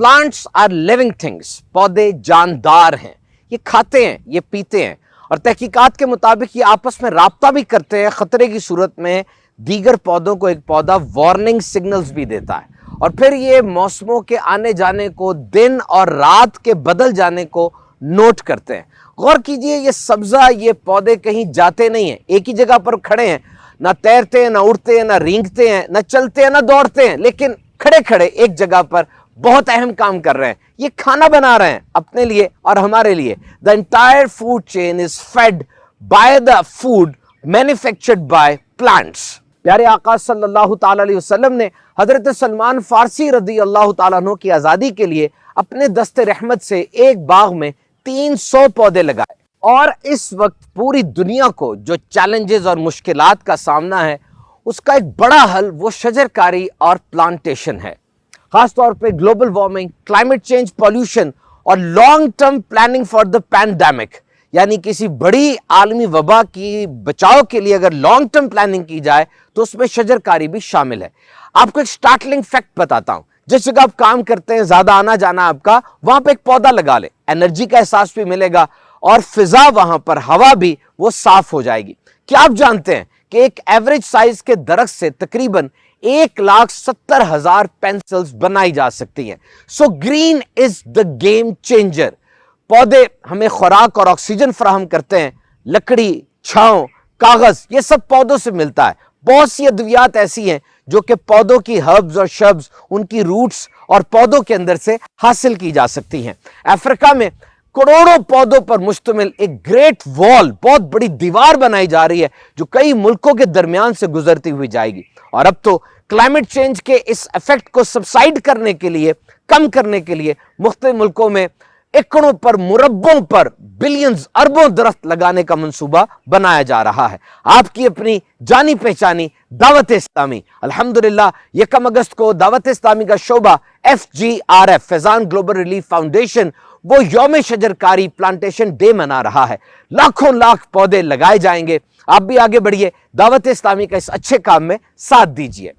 Plants are living things, पौधे जानदार हैं, ये खाते हैं, ये पीते हैं, और तहकीकात के मुताबिक ये आपस में राब्ता भी करते हैं। खतरे की सूरत में दीगर पौधों को एक पौधा वार्निंग सिग्नल्स भी देता है, और फिर ये मौसमों के आने जाने को, दिन और रात के बदल जाने को नोट करते हैं। गौर कीजिए, ये सब्जा, ये पौधे कहीं जाते नहीं हैं, एक ही जगह पर खड़े हैं, ना तैरते हैं, ना उड़ते हैं, ना रेंगते हैं, ना चलते हैं, ना दौड़ते हैं, लेकिन खड़े खड़े एक जगह पर बहुत अहम काम कर रहे हैं। ये खाना बना रहे हैं अपने लिए और हमारे लिए। The entire food chain is fed by the food manufactured by plants. प्यारे आका सल्लल्लाहु ताला अलैहि वसल्लम ने हजरत सलमान फारसी रदी अल्लाह ताला अन्हु की आज़ादी के लिए अपने दस्ते रहमत से एक बाग में 300 पौधे लगाए, और इस वक्त पूरी दुनिया को जो चैलेंजेस और मुश्किलात का सामना है, उसका एक बड़ा हल वो शजरकारी और प्लांटेशन है। खासतौर पे global warming, climate change, pollution और long term planning for the pandemic, यानी किसी बड़ी आलमी वबा की बचाव के लिए अगर लॉन्ग टर्म प्लानिंग की जाए तो उसमें शजरकारी भी शामिल है। आपको एक स्टार्टलिंग फैक्ट बताता हूं, जिस जगह आप काम करते हैं, ज्यादा आना जाना आपका, वहां पे एक पौधा लगा ले, एनर्जी का एहसास भी मिलेगा और फिजा, वहां पर हवा भी वो साफ हो जाएगी। क्या आप जानते हैं कि एक एवरेज साइज के दरख्त से तकरीबन 1,70,000 पेंसिल्स बनाई जा सकती हैं। So green is the game changer. पौधे हमें खुराक और ऑक्सीजन फराहम करते हैं, लकड़ी, छांव, कागज, ये सब पौधों से मिलता है। बहुत सी अद्वियात ऐसी हैं जो कि पौधों की हर्ब्स और शब्स, उनकी रूट्स और पौधों के अंदर से हासिल की जा सकती हैं। अफ्रीका में करोड़ों पौधों पर मुश्तमिल एक ग्रेट वॉल, बहुत बड़ी दीवार बनाई जा रही है जो कई मुल्कों के दरमियान से गुजरती हुई जाएगी। और अब तो क्लाइमेट चेंज के इस इफेक्ट को सबसाइड करने के लिए, कम करने के लिए मुख्तलिफ मुल्कों में एकड़ों पर, मुरब्बों पर, बिलियंस, अरबों दरख्त लगाने का मंसूबा बनाया जा रहा है। आपकी अपनी जानी पहचानी दावत इस्लामी, अल्हम्दुलिल्लाह 1 अगस्त को दावत इस्लामी का शोबा FGRF, Faizan global relief foundation, वो यौम शजरकारी प्लांटेशन डे मना रहा है। लाखों लाख पौधे लगाए जाएंगे। आप भी आगे बढ़िए, दावत इस्लामी का इस अच्छे काम में साथ दीजिए।